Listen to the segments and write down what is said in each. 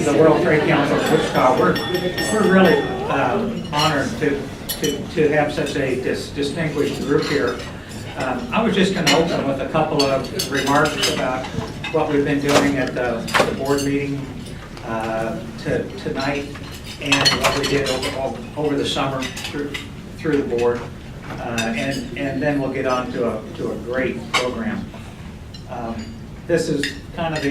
the World Trade Council of Wichita. We're really honored to have such a distinguished group here. I was just going to open with a couple of remarks about what we've been doing at the board meeting tonight, and what we did over the summer through the board, and then we'll get on to a great program. This is kind of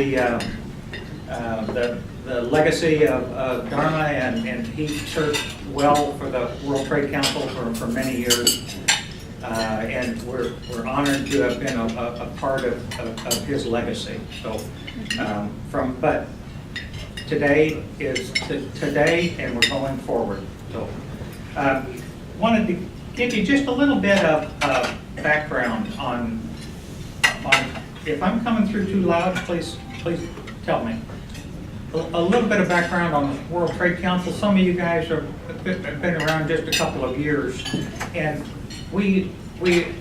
the legacy of Dharma, and he served well for the World Trade Council for many years, and we're honored to have been a part of his legacy. So, but today is today, and we're going forward. So, wanted to give you just a little bit of background on. If I'm coming through too loud, please tell me. A little bit of background on the World Trade Council. Some of you guys have been around just a couple of years, and we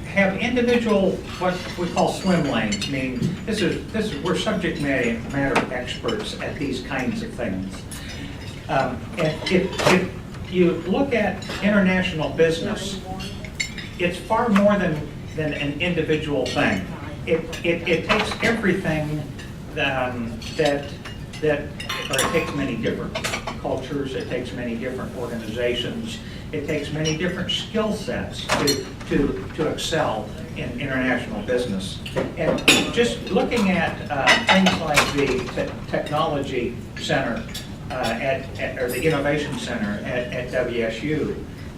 have individual what we call swim lanes. Meaning this is we're subject matter experts at these kinds of things. And if you look at international business, it's far more than an individual thing. It takes everything or it takes many different cultures, it takes many different organizations, it takes many different skill sets to excel in international business. And just looking at things like the Technology Center or the Innovation Center at WSU,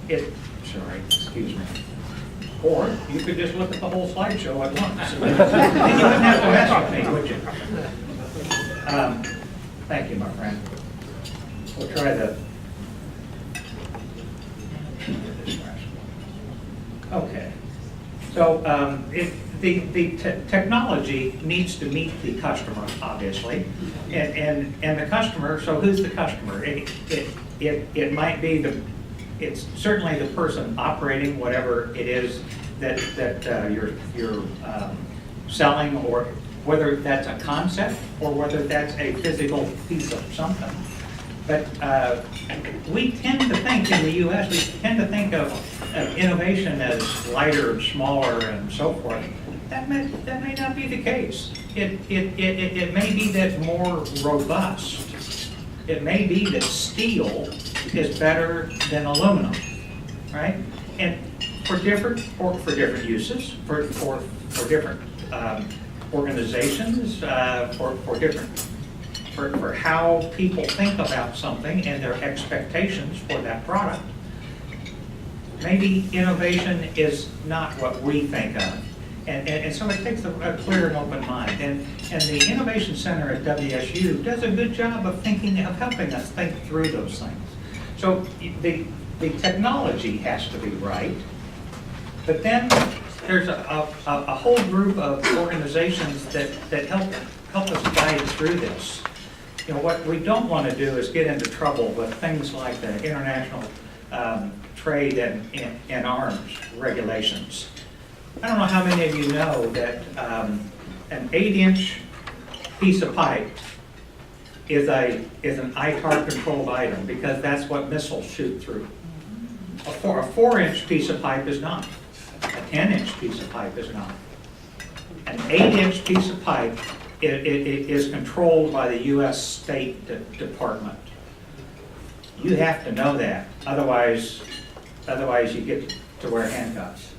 excuse me. Or you could just look at the whole slideshow at once. Then you wouldn't have to mess with me, would you? Thank you, my friend. We'll try the... Okay. So the technology needs to meet the customer, obviously. And the customer, so who's the customer? It might be it's certainly the person operating whatever it is that you're selling, or whether that's a concept or whether that's a physical piece of something. But we tend to think in the U.S., we tend to think of innovation as lighter, smaller, and so forth. That may not be the case. It may be that more robust. It may be that steel is better than aluminum, right? And for different uses, for different organizations, for how people think about something and their expectations for that product. Maybe innovation is not what we think of. And so it takes a clear and open mind. And the Innovation Center at WSU does a good job of helping us think through those things. So the technology has to be right, but then there's a whole group of organizations that help us guide through this. You know, what we don't want to do is get into trouble with things like the international trade and arms regulations. I don't know how many of you know that an 8-inch piece of pipe is an ITAR controlled item, because that's what missiles shoot through. A 4-inch piece of pipe is not. A 10-inch piece of pipe is not. An 8-inch piece of pipe is controlled by the U.S. State Department. You have to know that, otherwise you get to wear handcuffs.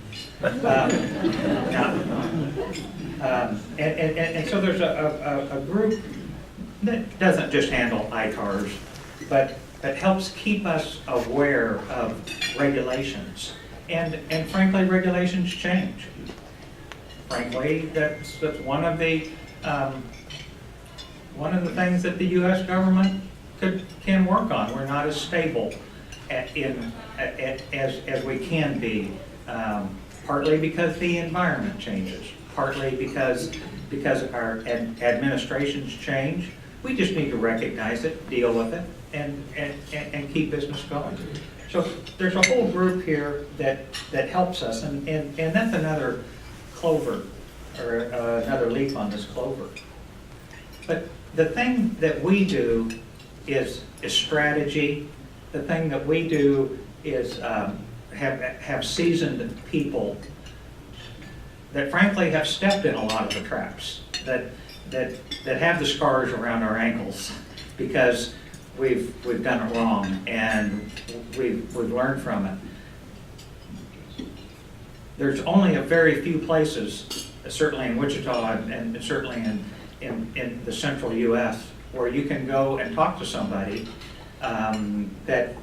And so there's a group that doesn't just handle ITARs, but that helps keep us aware of regulations. And frankly, regulations change. Frankly, that's one of the things that the U.S. government can work on. We're not as stable as we can be, partly because the environment changes, partly because our administrations change. We just need to recognize it, deal with it, and keep business going. So there's a whole group here that helps us, and that's another clover, or another leaf on this clover. But the thing that we do is strategy. The thing that we do is have seasoned people that frankly have stepped in a lot of the traps, that have the scars around our ankles because we've done it wrong and we've learned from it. There's only a very few places, certainly in Wichita and certainly in the central U.S., where you can go and talk to somebody that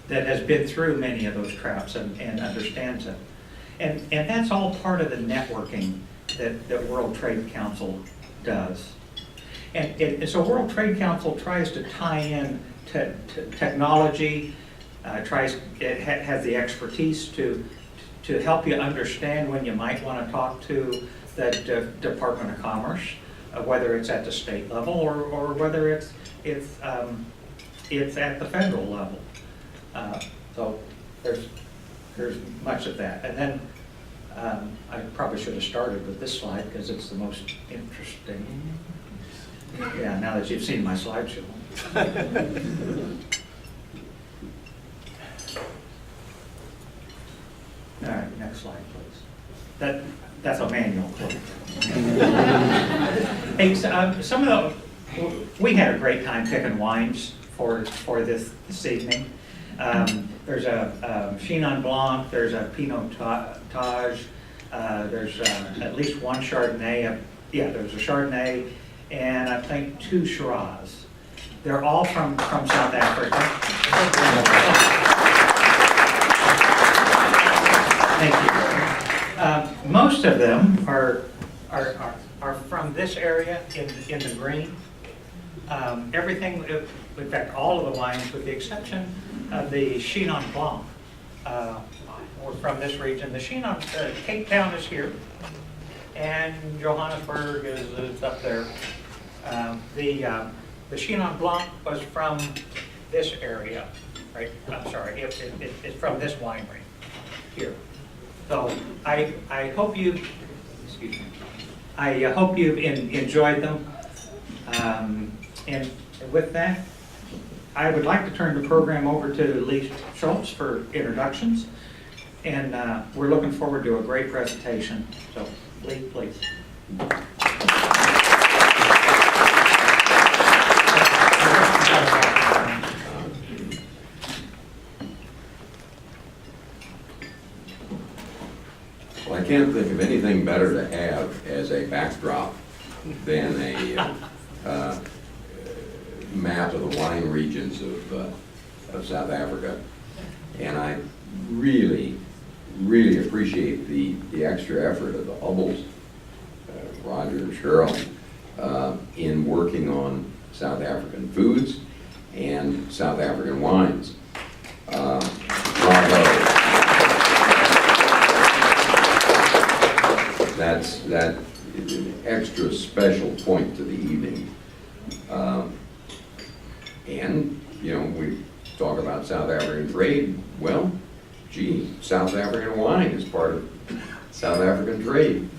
has been through many of those traps and understands it. And that's all part of the networking that World Trade Council does. And so World Trade Council tries to tie in to technology, it has the expertise to help you understand when you might want to talk to the Department of Commerce, whether it's at the state level or whether it's at the federal level. So there's much of that. And then I probably should have started with this slide because it's the most interesting. Yeah, now that you've seen my slideshow. All right, next slide, please. That's a manual clip. Hey, some of we had a great time picking wines for this evening. There's a Chenin Blanc, there's a Pinot Tage, there's at least one Chardonnay. There's a Chardonnay, and I think 2 Shiraz. They're all from South Africa. Thank you. Most of them are from this area in the green. Everything, in fact, all of the wines, with the exception of the Chenin Blanc, were from this region. The Chenin, Cape Town is here, and Johannesburg is up there. The Chenin Blanc was from this area, right? I'm sorry, it's from this winery here. So I hope you, excuse me, I hope you've enjoyed them. And with that, I would like to turn the program over to Lee Shultz for introductions. And we're looking forward to a great presentation. So, Lee, please. Well, I can't think of anything better to have as a backdrop than a map of the wine regions of South Africa. And I really appreciate the extra effort of the Hubbles, Roger and Cheryl, in working on South African foods and South African wines. Bravo. That is an extra special point to the evening. And, you know, we talk about South African trade. Well, gee, South African wine is part of South African trade.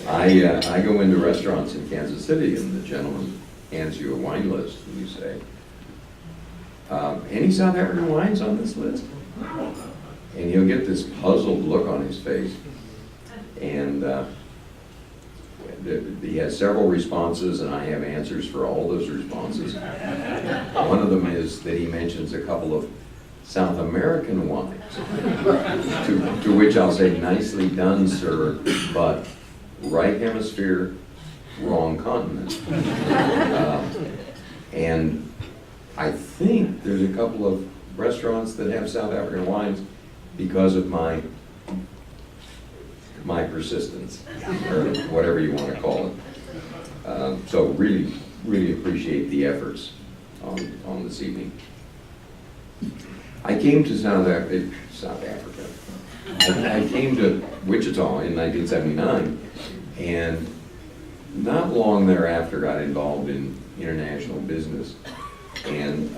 I go into restaurants in Kansas City and the gentleman hands you a wine list and you say, any South African wines on this list? And he'll get this puzzled look on his face. And he has several responses, and I have answers for all those responses. One of them is that he mentions a couple of South American wines, to which I'll say, nicely done, sir, but right hemisphere, wrong continent. And I think there's a couple of restaurants that have South African wines because of my persistence, or whatever you want to call it. So really appreciate the efforts on this evening. I came to South Africa. I came to Wichita in 1979, and not long thereafter got involved in international business and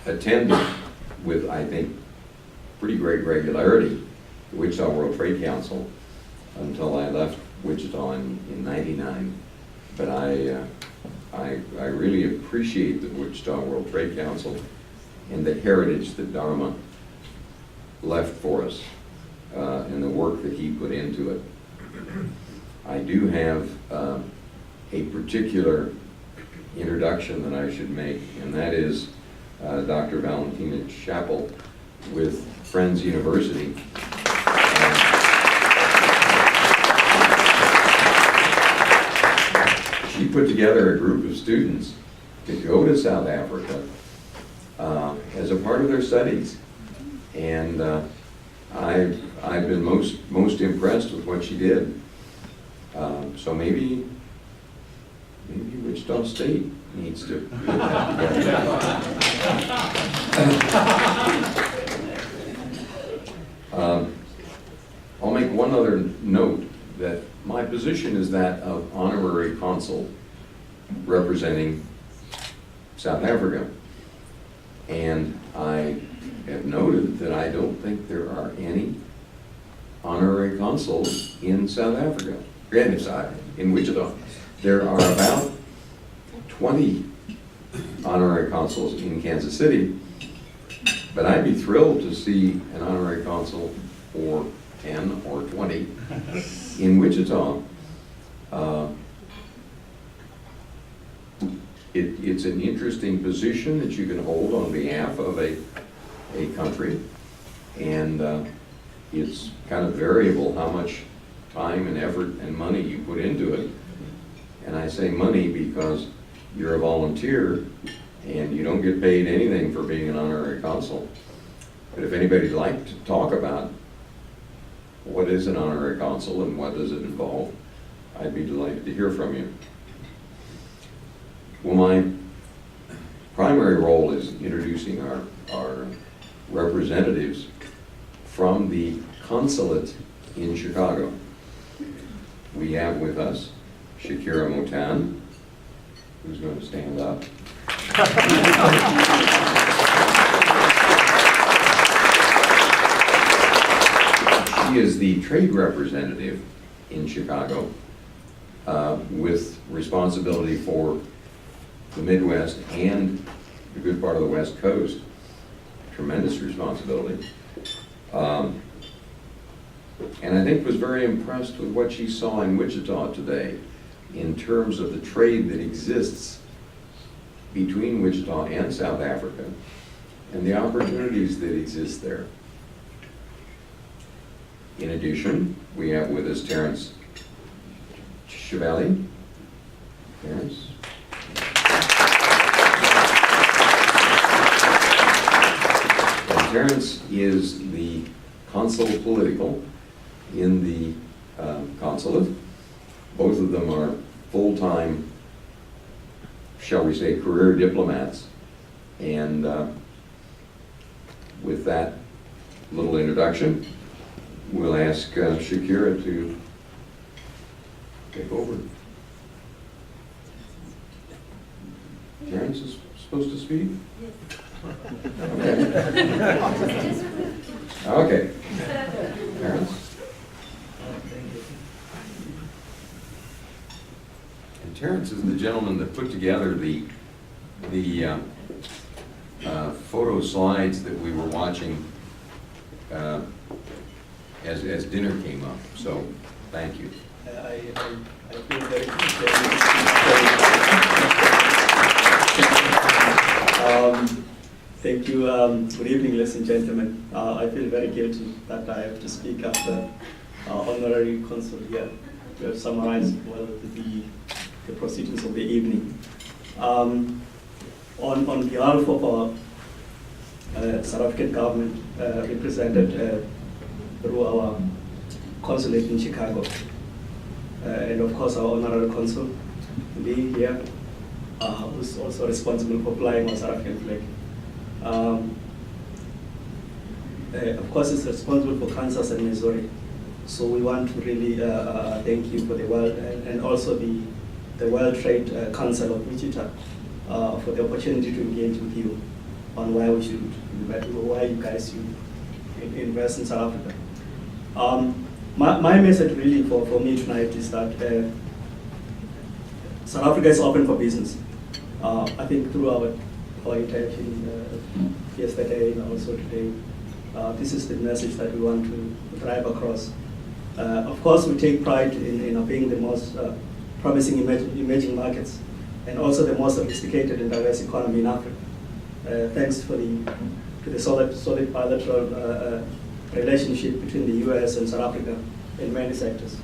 attended with, I think, pretty great regularity the Wichita World Trade Council until I left Wichita in '99. But I really appreciate the Wichita World Trade Council and the heritage that Dharma left for us, and the work that he put into it. I do have a particular introduction that I should make, and that is Dr. Valentina Chappell with Friends University. She put together a group of students to go to South Africa as a part of their studies, and I've been most impressed with what she did. So maybe Wichita State needs to put that together. I'll make one other note, that my position is that of Honorary Consul representing South Africa. And I have noted that I don't think there are any Honorary Consuls in South Africa, in Wichita. There are about 20 Honorary Consuls in Kansas City, but I'd be thrilled to see an Honorary Consul or 10 or 20 in Wichita. It's an interesting position that you can hold on behalf of a country, and it's kind of variable how much time and effort and money you put into it. And I say money because you're a volunteer and you don't get paid anything for being an honorary consul. But if anybody'd like to talk about what is an honorary consul and what does it involve, I'd be delighted to hear from you. Well, my primary role is introducing our representatives from the consulate in Chicago. We have with us Shakira Motan, who's going to stand up. She is the trade representative in Chicago, with responsibility for the Midwest and a good part of the West Coast. Tremendous responsibility. And I think was very impressed with what she saw in Wichita today in terms of the trade that exists between Wichita and South Africa and the opportunities that exist there. In addition, we have with us Terrence Tshisevhe. Terrence? And Terrence is the consul political in the consulate. Both of them are full-time, shall we say, career diplomats. And with that little introduction, we'll ask Shakira to take over. Terrence is supposed to speak? Yes. Okay. Terrence. And Terrence is the gentleman that put together the photo slides that we were watching as dinner came up. So, thank you. I feel very thank you. Good evening, ladies and gentlemen. I feel very guilty that I have to speak after Honorary Consul here. We have summarized well the proceedings of the evening. On behalf of our South African government, represented through our consulate in Chicago, and of course our Honorary Consul, Lee here, who's also responsible for flying our South African flag. Of course, it's responsible for Kansas and Missouri. So we want to really thank you for the World and also the World Trade Council of Wichita for the opportunity to engage with you on why you guys should invest in South Africa. my message really for me tonight is that South Africa is open for business. I think through our interaction yesterday and also today, this is the message that we want to drive across. Of course, we take pride in being the most promising emerging markets and also the most sophisticated and diverse economy in Africa. Thanks to the solid bilateral relationship between the US and South Africa in many sectors.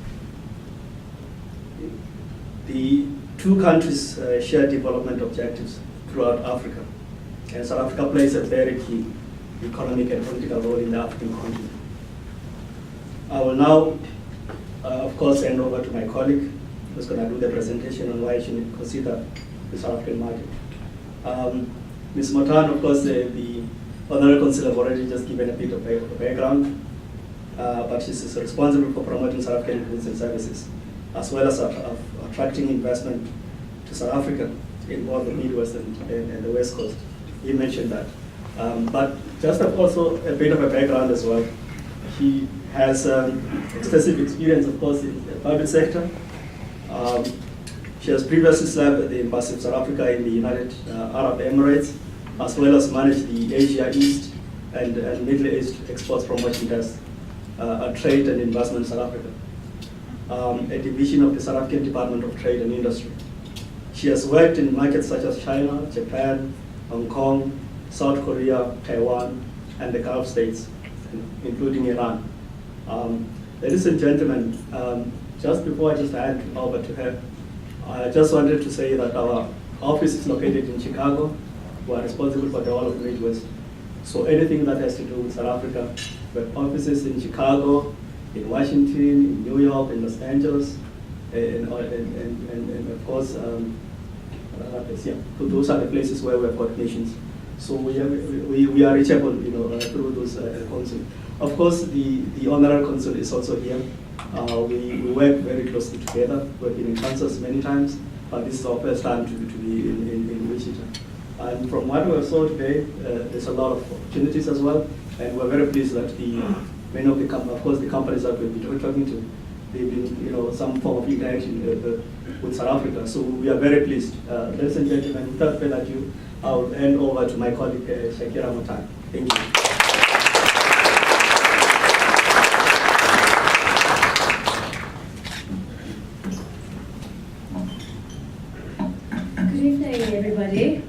The two countries share development objectives throughout Africa, and South Africa plays a very key economic and political role in the African continent. I will now, of course, hand over to my colleague who's going to do the presentation on why you should consider the South African market. Ms. Motan, of course, the Honorary Council have already just given a bit of background, but she's responsible for promoting South African goods and services, as well as attracting investment to South Africa in both the Midwest and the West Coast. He mentioned that. But just also a bit of a background as well. She has extensive experience, of course, in the private sector. She has previously served at the Embassy of South Africa in the United Arab Emirates, as well as managed the Asia East and Middle East Exports Promotion Desk at Trade and Investment South Africa, a division of the South African Department of Trade and Industry. She has worked in markets such as China, Japan, Hong Kong, South Korea, Taiwan, and the Gulf states, including Iran. Ladies and gentlemen, just before I just hand over to her, I just wanted to say that our office is located in Chicago. We are responsible for the whole of the Midwest. So anything that has to do with South Africa, we have offices in Chicago, in Washington, in New York, in Los Angeles, and of course, those are the places where we have coordinations. So we are reachable, through those consuls. Of course, the Honorary Consul is also here. We work very closely together. We've been in Kansas many times, but this is our first time to be in Wichita. And from what we saw today, there's a lot of opportunities as well, and we're very pleased that many of the companies that we've been talking to, they've been, some form of interaction with South Africa. So we are very pleased. Ladies and gentlemen, without further ado, I'll hand over to my colleague, Shakira Motan. Thank you. Good evening, everybody.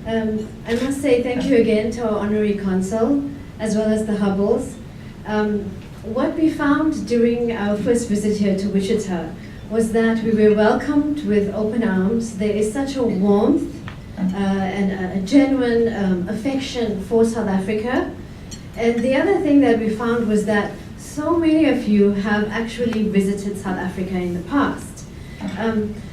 I must say thank you again to our Honorary Council, as well as the Hubbles. What we found during our first visit here to Wichita was that we were welcomed with open arms. There is such a warmth and a genuine affection for South Africa. And the other thing that we found was that so many of you have actually visited South Africa in the past.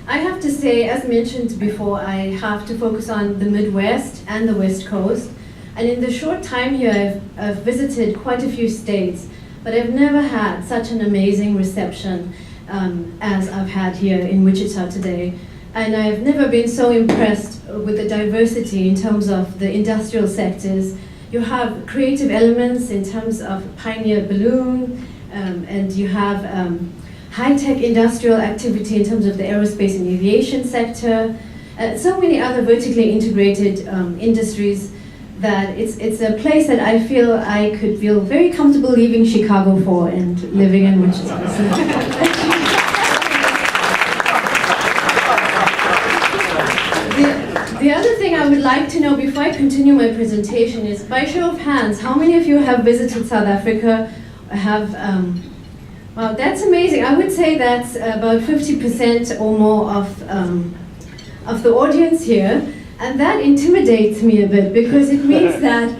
I have to say, as mentioned before, I have to focus on the Midwest and the West Coast. And in the short time here, I've visited quite a few states, but I've never had such an amazing reception as I've had here in Wichita today. And I've never been so impressed with the diversity in terms of the industrial sectors. You have creative elements in terms of Pioneer Balloon, and you have high-tech industrial activity in terms of the aerospace and aviation sector, so many other vertically integrated industries that it's a place that I feel I could feel very comfortable leaving Chicago for and living in Wichita. The other thing I would like to know before I continue my presentation is, by show of hands, how many of you have visited South Africa? Wow, that's amazing. I would say that's about 50% or more of the audience here. And that intimidates me a bit, because it means that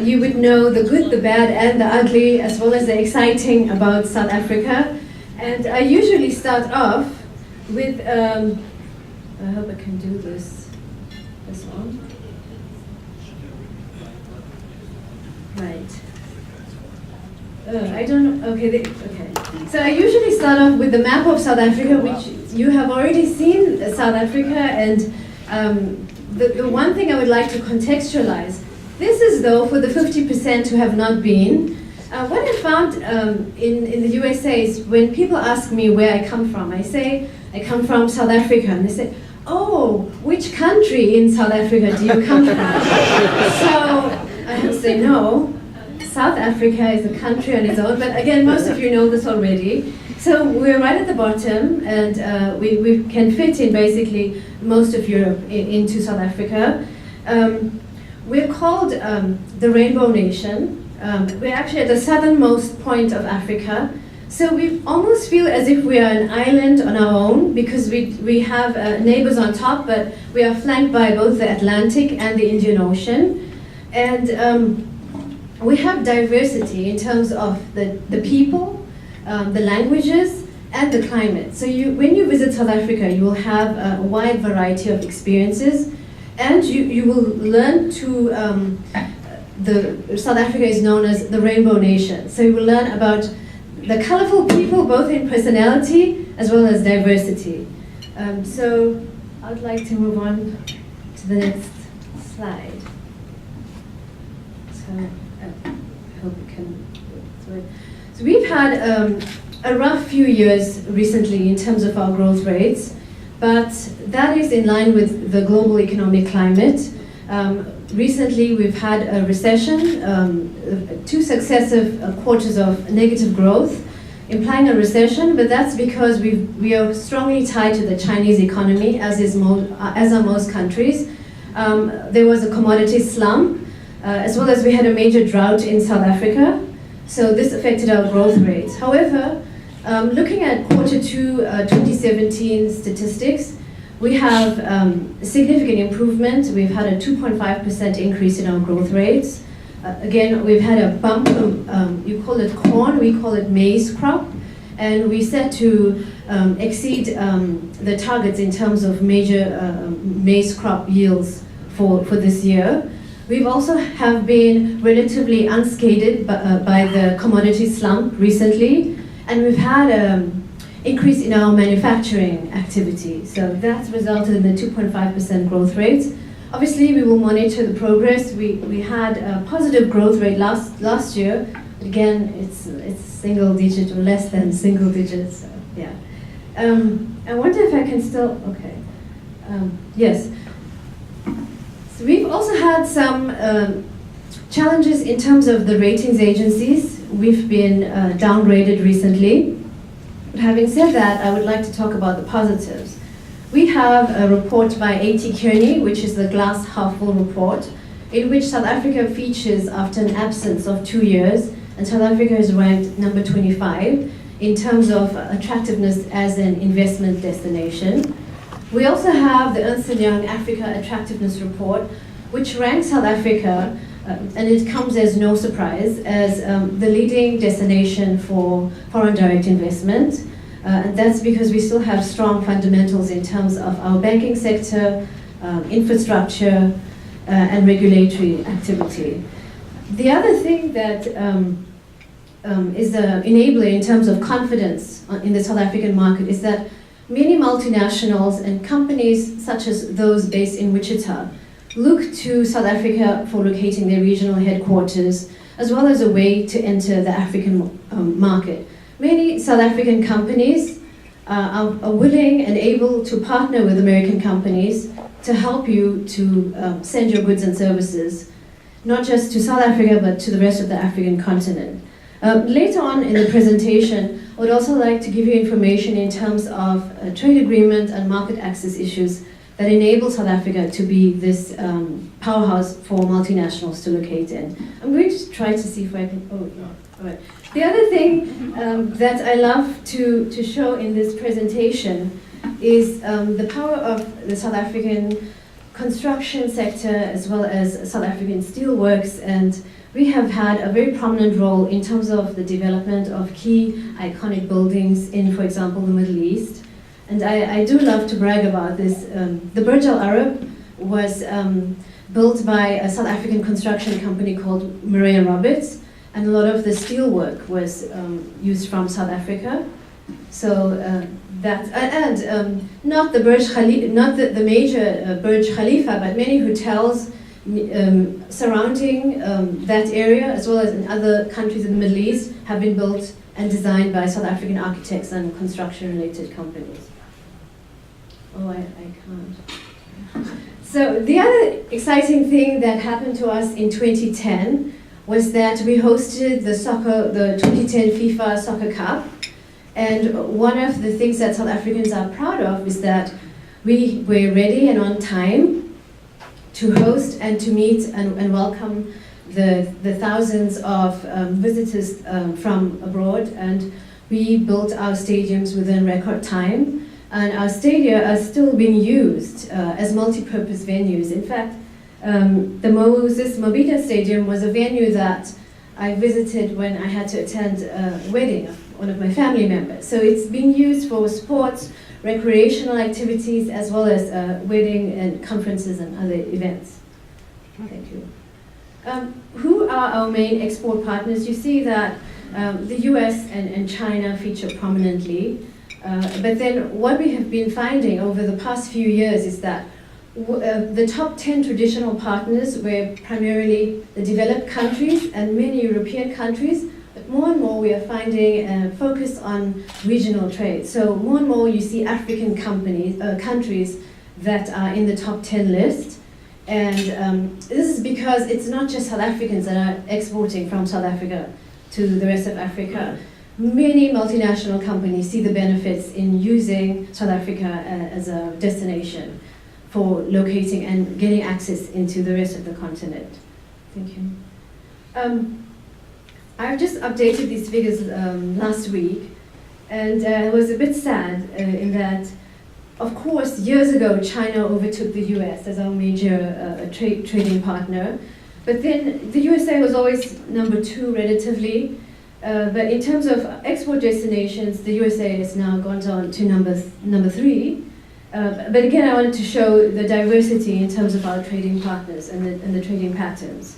you would know the good, the bad, and the ugly, as well as the exciting about South Africa. And I usually start off with, I hope I can do this one. Right. I don't know, okay. So I usually start off with the map of South Africa, which you have already seen South Africa, and the one thing I would like to contextualize, this is though for the 50% who have not been. What I found in the USA is when people ask me where I come from, I say I come from South Africa, and they say, "Oh, which country in South Africa do you come from?" So I have to say no. South Africa is a country on its own, but again, most of you know this already. So we're right at the bottom, and we can fit in basically most of Europe into South Africa. We're called the Rainbow Nation. We're actually at the southernmost point of Africa. So we almost feel as if we are an island on our own, because we have neighbors on top, but we are flanked by both the Atlantic and the Indian Ocean. And we have diversity in terms of the people, the languages, and the climate. So when you visit South Africa, you will have a wide variety of experiences, and you will learn to, South Africa is known as the Rainbow Nation. So you will learn about the colorful people, both in personality as well as diversity. So I'd like to move on to the next slide. So I hope you can go through it. So we've had a rough few years recently in terms of our growth rates, but that is in line with the global economic climate. Recently, we've had a recession, 2 successive quarters of negative growth, implying a recession, but that's because we are strongly tied to the Chinese economy, as are most countries. There was a commodity slump, as well as we had a major drought in South Africa, so this affected our growth rates. However, looking at quarter 2 2017 statistics, we have significant improvement. We've had a 2.5% increase in our growth rates. Again, we've had a bump, you call it corn, we call it maize crop, and we set to exceed the targets in terms of major maize crop yields for this year. We've also have been relatively unscathed by the commodity slump recently, and we've had increase in our manufacturing activity. So that's resulted in the 2.5% growth rates. Obviously, we will monitor the progress. We had a positive growth rate last year. Again, it's single digit or less than single digits. So, yeah. I wonder if I can still, okay. Yes. So we've also had some challenges in terms of the ratings agencies. We've been downgraded recently. But having said that, I would like to talk about the positives. We have a report by A.T. Kearney, which is the glass half full report, in which South Africa features after an absence of 2 years, and South Africa is ranked number 25 in terms of attractiveness as an investment destination. We also have the Ernst & Young Africa Attractiveness Report, which ranks South Africa, and it comes as no surprise, as the leading destination for foreign direct investment. And that's because we still have strong fundamentals in terms of our banking sector, infrastructure, and regulatory activity. The other thing that is an enabler in terms of confidence in the South African market is that many multinationals and companies, such as those based in Wichita, look to South Africa for locating their regional headquarters, as well as a way to enter the African market. Many South African companies are willing and able to partner with American companies to help you to send your goods and services, not just to South Africa, but to the rest of the African continent. Later on in the presentation, I would also like to give you information in terms of trade agreement and market access issues that enable South Africa to be this powerhouse for multinationals to locate in. I'm going to try to see if I can, oh, no, all right. The other thing that I love to show in this presentation is the power of the South African construction sector as well as South African steelworks, and we have had a very prominent role in terms of the development of key iconic buildings in, for example, the Middle East. And I do love to brag about this. The Burj Al Arab was built by a South African construction company called Murray & Roberts, and a lot of the steel work was used from South Africa. So that, and not the Burj Khalifa, not the major Burj Khalifa, but many hotels, surrounding that area, as well as in other countries in the Middle East, have been built and designed by South African architects and construction-related companies. Oh, I can't. So the other exciting thing that happened to us in 2010 was that we hosted the 2010 FIFA Soccer Cup. And one of the things that South Africans are proud of is that we were ready and on time to host and to meet and welcome the thousands of visitors from abroad. And we built our stadiums within record time. And our stadia are still being used as multi-purpose venues. In fact, the Moses Mabhida Stadium was a venue that I visited when I had to attend a wedding of one of my family members. So it's being used for sports, recreational activities, as well as wedding and conferences and other events. Thank you. Who are our main export partners? You see that the US and China feature prominently. But then what we have been finding over the past few years is that the top 10 traditional partners were primarily the developed countries and many European countries, but more and more we are finding a focus on regional trade. So more and more you see African countries that are in the top 10 list. And this is because it's not just South Africans that are exporting from South Africa to the rest of Africa. Many multinational companies see the benefits in using South Africa as a destination for locating and getting access into the rest of the continent. Thank you. I've just updated these figures last week, and it was a bit sad in that, of course, years ago, China overtook the US as our major trading partner, but then the USA was always number 2 relatively. But in terms of export destinations, the USA has now gone on to number 3. But again, I wanted to show the diversity in terms of our trading partners and the trading patterns.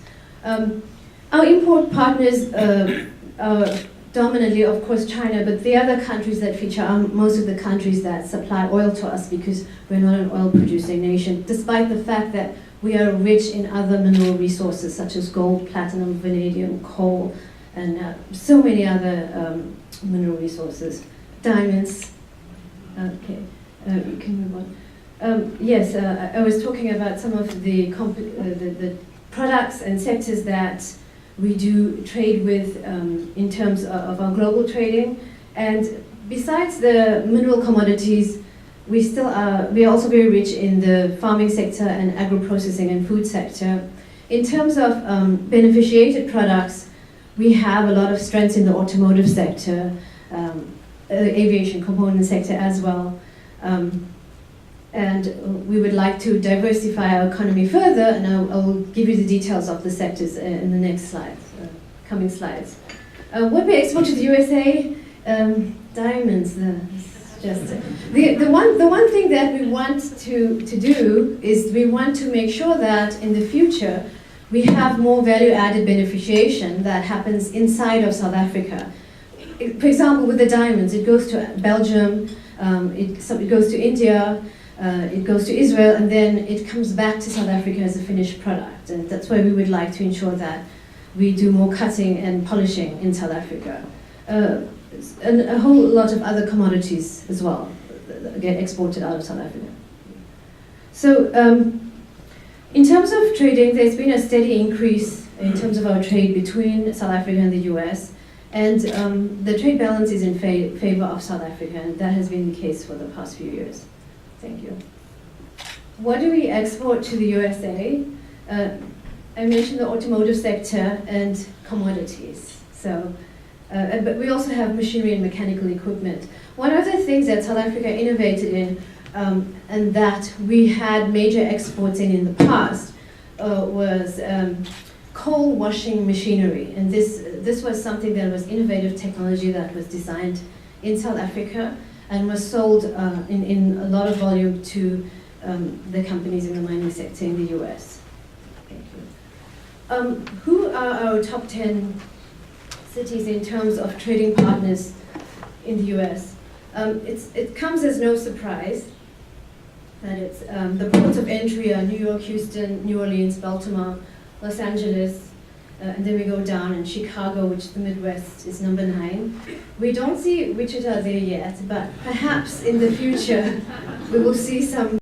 Our import partners are dominantly, of course, China, but the other countries that feature are most of the countries that supply oil to us because we're not an oil-producing nation, despite the fact that we are rich in other mineral resources such as gold, platinum, vanadium, coal, and so many other mineral resources, diamonds. Okay, you can move on. Yes, I was talking about some of the products and sectors that we do trade with in terms of our global trading. And besides the mineral commodities, we are also very rich in the farming sector and agro-processing and food sector. In terms of beneficiated products, we have a lot of strengths in the automotive sector, aviation component sector as well. And we would like to diversify our economy further, and I will give you the details of the sectors in the next slides, coming slides. What we export to the USA, diamonds. The one thing that we want to do is we want to make sure that in the future we have more value-added beneficiation that happens inside of South Africa. For example, with the diamonds, it goes to Belgium, it goes to India, it goes to Israel, and then it comes back to South Africa as a finished product. And that's why we would like to ensure that we do more cutting and polishing in South Africa. And a whole lot of other commodities as well get exported out of South Africa. So, in terms of trading, there's been a steady increase in terms of our trade between South Africa and the US, and the trade balance is in favor of South Africa, and that has been the case for the past few years. Thank you. What do we export to the USA? I mentioned the automotive sector and commodities. So, but we also have machinery and mechanical equipment. One of the things that South Africa innovated in and that we had major exports in the past was coal washing machinery. And this was something that was innovative technology that was designed in South Africa and was sold in a lot of volume to the companies in the mining sector in the US. Thank you. Who are our top 10 cities in terms of trading partners in the US? It comes as no surprise that it's the ports of entry are New York, Houston, New Orleans, Baltimore, Los Angeles, and then we go down, and Chicago, which is the Midwest, is number 9. We don't see Wichita there yet, but perhaps in the future we will see some